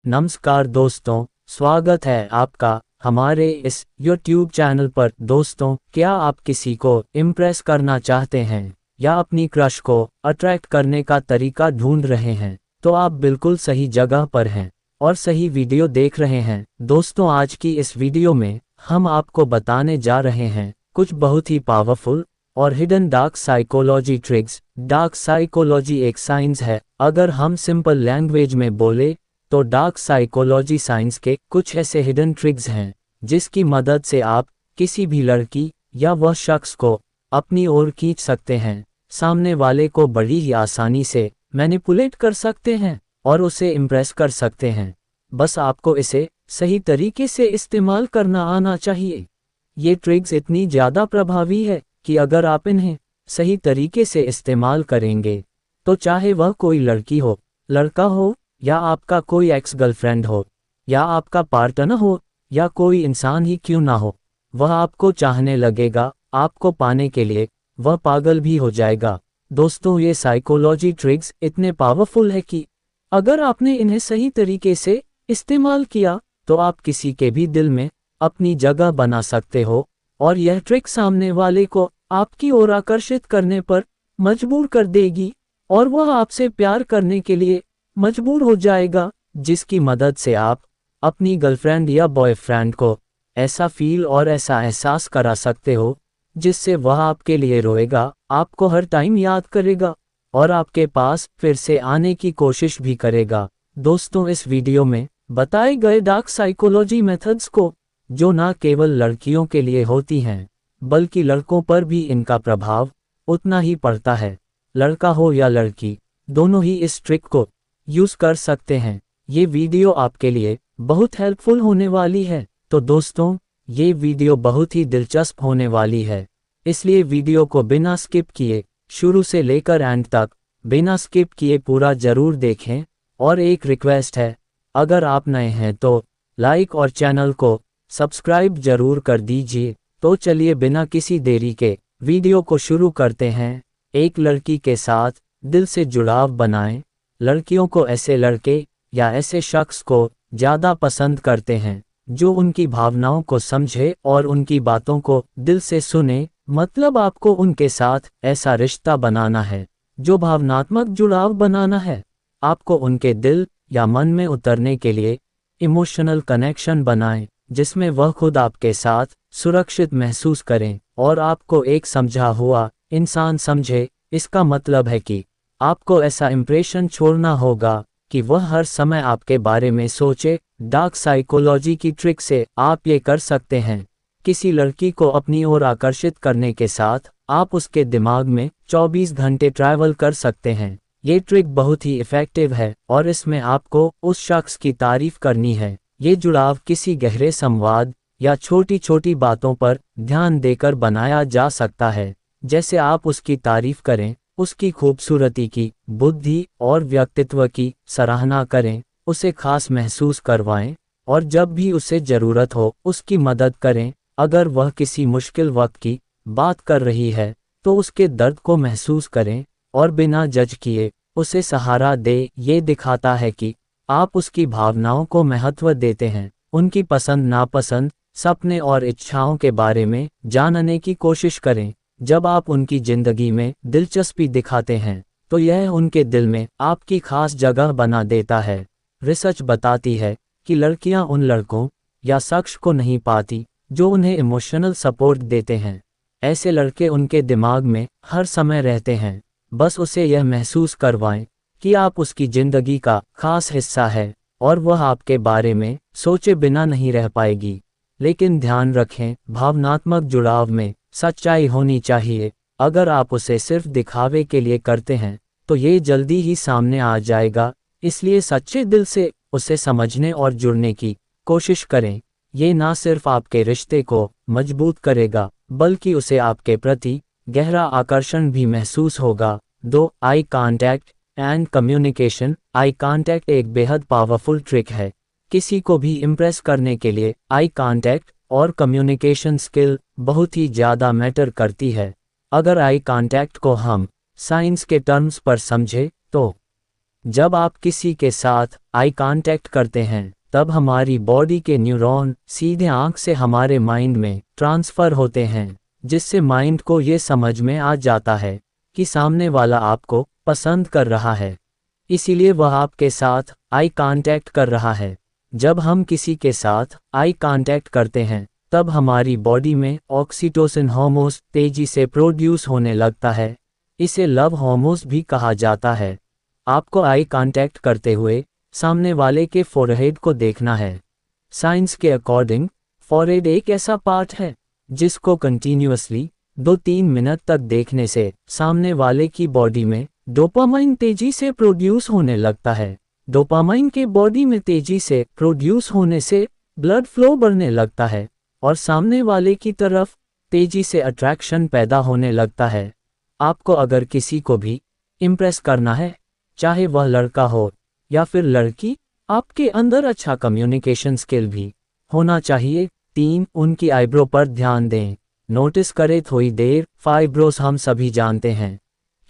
नमस्कार दोस्तों, स्वागत है आपका हमारे इस YouTube चैनल पर। दोस्तों, क्या आप किसी को इम्प्रेस करना चाहते हैं या अपनी क्रश को अट्रैक्ट करने का तरीका ढूंढ रहे हैं? तो आप बिल्कुल सही जगह पर हैं और सही वीडियो देख रहे हैं। दोस्तों, आज की इस वीडियो में हम आपको बताने जा रहे हैं कुछ बहुत ही पावरफुल और hidden dark psychology tricks. Dark psychology एक साइंस है। अगर हम सिंपल लैंग्वेज में बोले तो डार्क साइकोलॉजी साइंस के कुछ ऐसे हिडन ट्रिक्स हैं जिसकी मदद से आप किसी भी लड़की या वह शख्स को अपनी ओर खींच सकते हैं, सामने वाले को बड़ी ही आसानी से मैनिपुलेट कर सकते हैं और उसे इम्प्रेस कर सकते हैं। बस आपको इसे सही तरीके से इस्तेमाल करना आना चाहिए। ये ट्रिक्स इतनी ज़्यादा प्रभावी है कि अगर आप इन्हें सही तरीके से इस्तेमाल करेंगे तो चाहे वह कोई लड़की हो, लड़का हो, या आपका कोई एक्स गर्लफ्रेंड हो, या आपका पार्टनर हो, या कोई इंसान ही क्यों ना हो, वह आपको चाहने लगेगा। आपको पाने के लिए वह पागल भी हो जाएगा। दोस्तों, ये साइकोलॉजी ट्रिक्स इतने पावरफुल है कि अगर आपने इन्हें सही तरीके से इस्तेमाल किया तो आप किसी के भी दिल में अपनी जगह बना सकते हो और यह ट्रिक सामने वाले को आपकी ओर आकर्षित करने पर मजबूर कर देगी और वह आपसे प्यार करने के लिए मजबूर हो जाएगा, जिसकी मदद से आप अपनी गर्लफ्रेंड या बॉयफ्रेंड को ऐसा फील और ऐसा एहसास करा सकते हो जिससे वह आपके लिए रोएगा, आपको हर टाइम याद करेगा और आपके पास फिर से आने की कोशिश भी करेगा। दोस्तों, इस वीडियो में बताए गए डार्क साइकोलॉजी मेथड्स को, जो ना केवल लड़कियों के लिए होती हैं बल्कि लड़कों पर भी इनका प्रभाव उतना ही पड़ता है। लड़का हो या लड़की, दोनों ही इस ट्रिक को यूज़ कर सकते हैं। ये वीडियो आपके लिए बहुत हेल्पफुल होने वाली है। तो दोस्तों, ये वीडियो बहुत ही दिलचस्प होने वाली है, इसलिए वीडियो को बिना स्किप किए शुरू से लेकर एंड तक बिना स्किप किए पूरा ज़रूर देखें। और एक रिक्वेस्ट है, अगर आप नए हैं तो लाइक और चैनल को सब्सक्राइब जरूर कर दीजिए। तो चलिए बिना किसी देरी के वीडियो को शुरू करते हैं। एक लड़की के साथ दिल से जुड़ाव बनाएं। लड़कियों को ऐसे लड़के या ऐसे शख्स को ज़्यादा पसंद करते हैं जो उनकी भावनाओं को समझे और उनकी बातों को दिल से सुने। मतलब आपको उनके साथ ऐसा रिश्ता बनाना है जो भावनात्मक जुड़ाव बनाना है। आपको उनके दिल या मन में उतरने के लिए इमोशनल कनेक्शन बनाएं जिसमें वह खुद आपके साथ सुरक्षित महसूस करें और आपको एक समझा हुआ इंसान समझे। इसका मतलब है कि आपको ऐसा इंप्रेशन छोड़ना होगा कि वह हर समय आपके बारे में सोचे। डार्क साइकोलॉजी की ट्रिक से आप ये कर सकते हैं। किसी लड़की को अपनी ओर आकर्षित करने के साथ आप उसके दिमाग में 24 घंटे ट्रैवल कर सकते हैं। ये ट्रिक बहुत ही इफ़ेक्टिव है और इसमें आपको उस शख्स की तारीफ करनी है। ये जुड़ाव किसी गहरे संवाद या छोटी छोटी बातों पर ध्यान देकर बनाया जा सकता है, जैसे आप उसकी तारीफ करें, उसकी खूबसूरती की, बुद्धि और व्यक्तित्व की सराहना करें, उसे खास महसूस करवाएं और जब भी उसे ज़रूरत हो उसकी मदद करें। अगर वह किसी मुश्किल वक्त की बात कर रही है तो उसके दर्द को महसूस करें और बिना जज किए उसे सहारा दे। ये दिखाता है कि आप उसकी भावनाओं को महत्व देते हैं, उनकी पसंद नापसंद, सपने और इच्छाओं के बारे में जानने की कोशिश करें। जब आप उनकी ज़िंदगी में दिलचस्पी दिखाते हैं तो यह उनके दिल में आपकी खास जगह बना देता है। रिसर्च बताती है कि लड़कियां उन लड़कों या शख्स को नहीं पाती जो उन्हें इमोशनल सपोर्ट देते हैं। ऐसे लड़के उनके दिमाग में हर समय रहते हैं। बस उसे यह महसूस करवाएं कि आप उसकी ज़िंदगी का खास हिस्सा है और वह आपके बारे में सोचे बिना नहीं रह पाएगी। लेकिन ध्यान रखें, भावनात्मक जुड़ाव में सच्चाई होनी चाहिए। अगर आप उसे सिर्फ दिखावे के लिए करते हैं तो ये जल्दी ही सामने आ जाएगा। इसलिए सच्चे दिल से उसे समझने और जुड़ने की कोशिश करें। ये ना सिर्फ आपके रिश्ते को मजबूत करेगा बल्कि उसे आपके प्रति गहरा आकर्षण भी महसूस होगा। 2. Eye contact and communication. Eye contact एक बेहद पावरफुल ट्रिक है। किसी को भी इम्प्रेस करने के लिए आई कांटेक्ट और कम्युनिकेशन स्किल बहुत ही ज़्यादा मैटर करती है। अगर आई कांटेक्ट को हम साइंस के टर्म्स पर समझें तो जब आप किसी के साथ आई कांटेक्ट करते हैं तब हमारी बॉडी के न्यूरॉन सीधे आंख से हमारे माइंड में ट्रांसफ़र होते हैं, जिससे माइंड को ये समझ में आ जाता है कि सामने वाला आपको पसंद कर रहा है, इसीलिए वह आपके साथ आई कांटेक्ट कर रहा है। जब हम किसी के साथ आई कांटेक्ट करते हैं तब हमारी बॉडी में ऑक्सीटोसिन हार्मोन तेजी से प्रोड्यूस होने लगता है। इसे लव हार्मोन भी कहा जाता है। आपको आई कांटेक्ट करते हुए सामने वाले के फोरहेड को देखना है। साइंस के अकॉर्डिंग फोरहेड एक ऐसा पार्ट है जिसको कंटिन्यूअसली 2-3 मिनट तक देखने से सामने वाले की बॉडी में डोपामाइन तेजी से प्रोड्यूस होने लगता है। डोपामाइन के बॉडी में तेजी से प्रोड्यूस होने से ब्लड फ्लो बढ़ने लगता है और सामने वाले की तरफ तेजी से अट्रैक्शन पैदा होने लगता है। आपको अगर किसी को भी इम्प्रेस करना है, चाहे वह लड़का हो या फिर लड़की, आपके अंदर अच्छा कम्युनिकेशन स्किल भी होना चाहिए। 3. उनकी आईब्रो पर ध्यान दें। नोटिस करें थोड़ी देर। फाइब्रोस हम सभी जानते हैं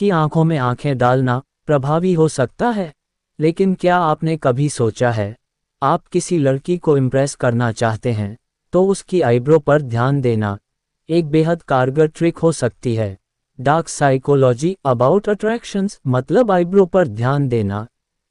कि आंखों में आंखें डालना प्रभावी हो सकता है, लेकिन क्या आपने कभी सोचा है, आप किसी लड़की को इम्प्रेस करना चाहते हैं तो उसकी आईब्रो पर ध्यान देना एक बेहद कारगर ट्रिक हो सकती है। डार्क साइकोलॉजी अबाउट अट्रैक्शंस मतलब आईब्रो पर ध्यान देना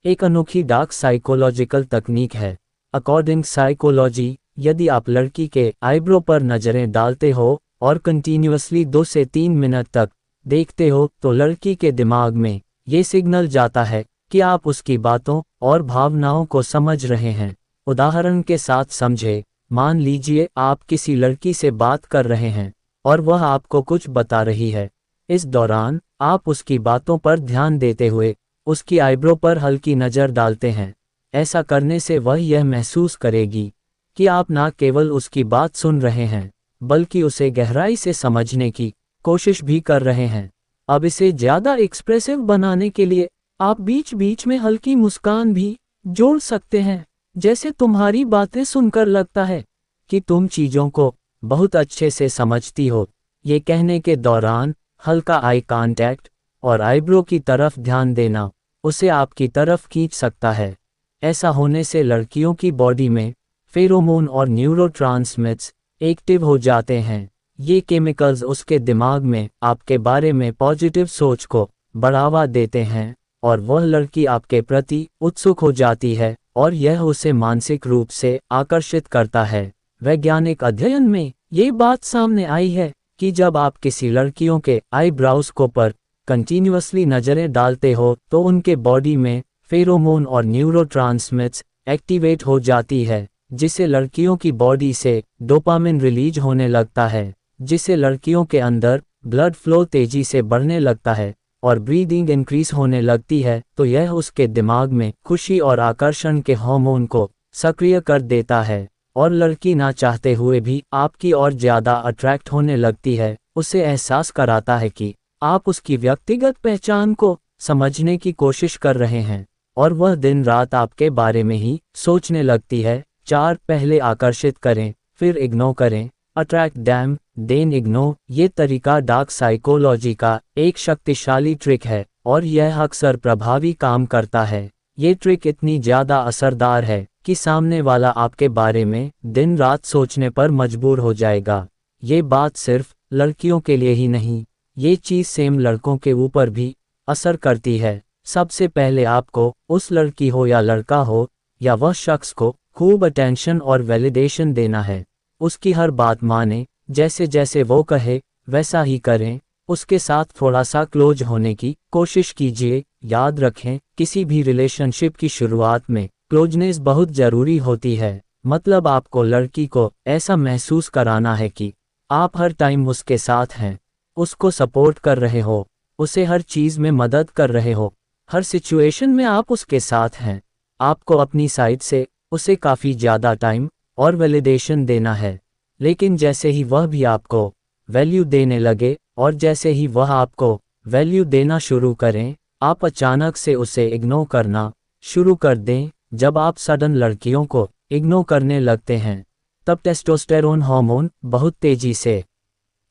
एक अनोखी डार्क साइकोलॉजिकल तकनीक है। अकॉर्डिंग साइकोलॉजी, यदि आप लड़की के आईब्रो पर नज़रें डालते हो और कंटिन्यूअसली 2 से 3 मिनट तक देखते हो तो लड़की के दिमाग में ये सिग्नल जाता है कि आप उसकी बातों और भावनाओं को समझ रहे हैं। उदाहरण के साथ समझे, मान लीजिए आप किसी लड़की से बात कर रहे हैं और वह आपको कुछ बता रही है। इस दौरान आप उसकी बातों पर ध्यान देते हुए उसकी आईब्रो पर हल्की नज़र डालते हैं। ऐसा करने से वह यह महसूस करेगी कि आप न केवल उसकी बात सुन रहे हैं बल्कि उसे गहराई से समझने की कोशिश भी कर रहे हैं। अब इसे ज़्यादा एक्सप्रेसिव बनाने के लिए आप बीच बीच में हल्की मुस्कान भी जोड़ सकते हैं, जैसे तुम्हारी बातें सुनकर लगता है कि तुम चीज़ों को बहुत अच्छे से समझती हो। ये कहने के दौरान हल्का आई कांटेक्ट और आईब्रो की तरफ ध्यान देना उसे आपकी तरफ खींच सकता है। ऐसा होने से लड़कियों की बॉडी में फेरोमोन और न्यूरोट्रांसमिट्स एक्टिव हो जाते हैं। ये केमिकल्स उसके दिमाग में आपके बारे में पॉजिटिव सोच को बढ़ावा देते हैं और वह लड़की आपके प्रति उत्सुक हो जाती है और यह उसे मानसिक रूप से आकर्षित करता है। वैज्ञानिक अध्ययन में ये बात सामने आई है कि जब आप किसी लड़कियों के आईब्राउज को पर कंटिन्यूअसली नज़रें डालते हो तो उनके बॉडी में फेरोमोन और न्यूरोट्रांसमिट्स एक्टिवेट हो जाती है, जिससे लड़कियों की बॉडी से डोपामिन रिलीज होने लगता है, जिससे लड़कियों के अंदर ब्लड फ्लो तेजी से बढ़ने लगता है और ब्रीदिंग इंक्रीज होने लगती है। तो यह उसके दिमाग में खुशी और आकर्षण के हार्मोन को सक्रिय कर देता है और लड़की ना चाहते हुए भी आपकी ओर ज़्यादा अट्रैक्ट होने लगती है। उसे एहसास कराता है कि आप उसकी व्यक्तिगत पहचान को समझने की कोशिश कर रहे हैं और वह दिन रात आपके बारे में ही सोचने लगती है। 4. पहले आकर्षित करें फिर इग्नोर करें। अट्रैक्ट दैम देन इग्नोर ये तरीका डार्क साइकोलॉजी का एक शक्तिशाली ट्रिक है और यह अक्सर प्रभावी काम करता है। ये ट्रिक इतनी ज़्यादा असरदार है कि सामने वाला आपके बारे में दिन रात सोचने पर मजबूर हो जाएगा। ये बात सिर्फ लड़कियों के लिए ही नहीं, ये चीज़ सेम लड़कों के ऊपर भी असर करती है। सबसे पहले आपको उस लड़की हो या लड़का हो या वह शख्स को खूब अटेंशन और वैलिडेशन देना है। उसकी हर बात माने, जैसे जैसे वो कहे वैसा ही करें। उसके साथ थोड़ा सा क्लोज होने की कोशिश कीजिए। याद रखें, किसी भी रिलेशनशिप की शुरुआत में क्लोजनेस बहुत ज़रूरी होती है। मतलब आपको लड़की को ऐसा महसूस कराना है कि आप हर टाइम उसके साथ हैं, उसको सपोर्ट कर रहे हो, उसे हर चीज़ में मदद कर रहे हो, हर सिचुएशन में आप उसके साथ हैं। आपको अपनी साइड से उसे काफ़ी ज़्यादा टाइम और वैलिडेशन देना है। लेकिन जैसे ही वह भी आपको वैल्यू देने लगे और जैसे ही वह आपको वैल्यू देना शुरू करें, आप अचानक से उसे इग्नोर करना शुरू कर दें। जब आप सडन लड़कियों को इग्नोर करने लगते हैं, तब टेस्टोस्टेरोन हार्मोन बहुत तेज़ी से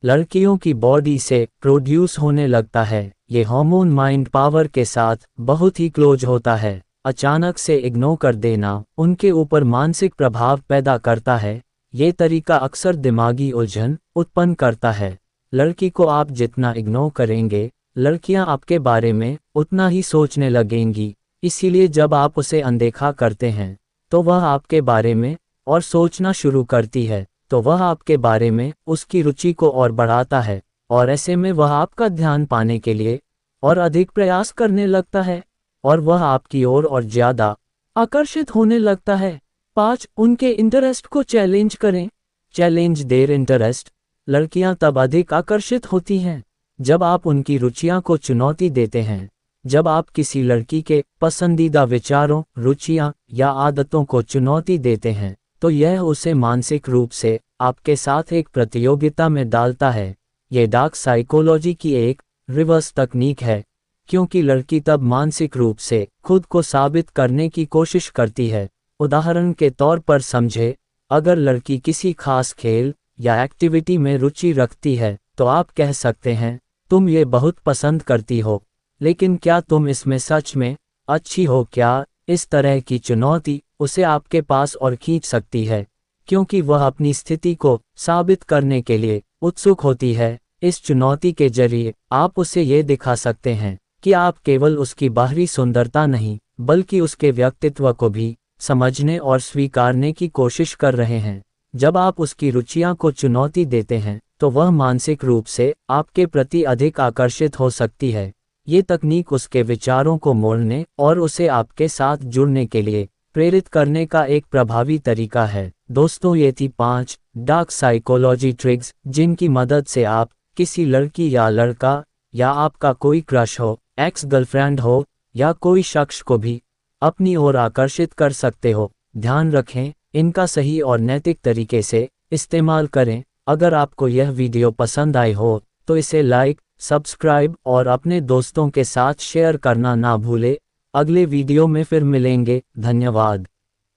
लड़कियों की बॉडी से प्रोड्यूस होने लगता है। ये हार्मोन माइंड पावर के साथ बहुत ही क्लोज होता है। अचानक से इग्नोर कर देना उनके ऊपर मानसिक प्रभाव पैदा करता है। ये तरीका अक्सर दिमागी उलझन उत्पन्न करता है। लड़की को आप जितना इग्नोर करेंगे, लड़कियां आपके बारे में उतना ही सोचने लगेंगी। इसीलिए जब आप उसे अनदेखा करते हैं तो वह आपके बारे में और सोचना शुरू करती है, तो वह आपके बारे में उसकी रुचि को और बढ़ाता है, और ऐसे में वह आपका ध्यान पाने के लिए और अधिक प्रयास करने लगता है और वह आपकी ओर और ज़्यादा आकर्षित होने लगता है। 5. उनके इंटरेस्ट को चैलेंज करें। Challenge their interest. लड़कियां तब अधिक आकर्षित होती हैं जब आप उनकी रुचियां को चुनौती देते हैं। जब आप किसी लड़की के पसंदीदा विचारों, रुचियां या आदतों को चुनौती देते हैं तो यह उसे मानसिक रूप से आपके साथ एक प्रतियोगिता में डालता है। यह डार्क साइकोलॉजी की एक रिवर्स तकनीक है, क्योंकि लड़की तब मानसिक रूप से खुद को साबित करने की कोशिश करती है। उदाहरण के तौर पर समझे, अगर लड़की किसी खास खेल या एक्टिविटी में रुचि रखती है तो आप कह सकते हैं, तुम ये बहुत पसंद करती हो, लेकिन क्या तुम इसमें सच में अच्छी हो क्या? इस तरह की चुनौती उसे आपके पास और खींच सकती है, क्योंकि वह अपनी स्थिति को साबित करने के लिए उत्सुक होती है। इस चुनौती के जरिए आप उसे ये दिखा सकते हैं कि आप केवल उसकी बाहरी सुंदरता नहीं, बल्कि उसके व्यक्तित्व को भी समझने और स्वीकारने की कोशिश कर रहे हैं। जब आप उसकी रुचियां को चुनौती देते हैं तो वह मानसिक रूप से आपके प्रति अधिक आकर्षित हो सकती है। ये तकनीक उसके विचारों को मोड़ने और उसे आपके साथ जुड़ने के लिए प्रेरित करने का एक प्रभावी तरीका है। दोस्तों, ये थी 5 डार्क साइकोलॉजी ट्रिक्स जिनकी मदद से आप किसी लड़की या लड़का या आपका कोई क्रश हो, एक्स गर्लफ्रेंड हो या कोई शख्स को भी अपनी ओर आकर्षित कर सकते हो। ध्यान रखें, इनका सही और नैतिक तरीके से इस्तेमाल करें। अगर आपको यह वीडियो पसंद आई हो तो इसे लाइक, सब्सक्राइब और अपने दोस्तों के साथ शेयर करना ना भूलें। अगले वीडियो में फिर मिलेंगे। धन्यवाद।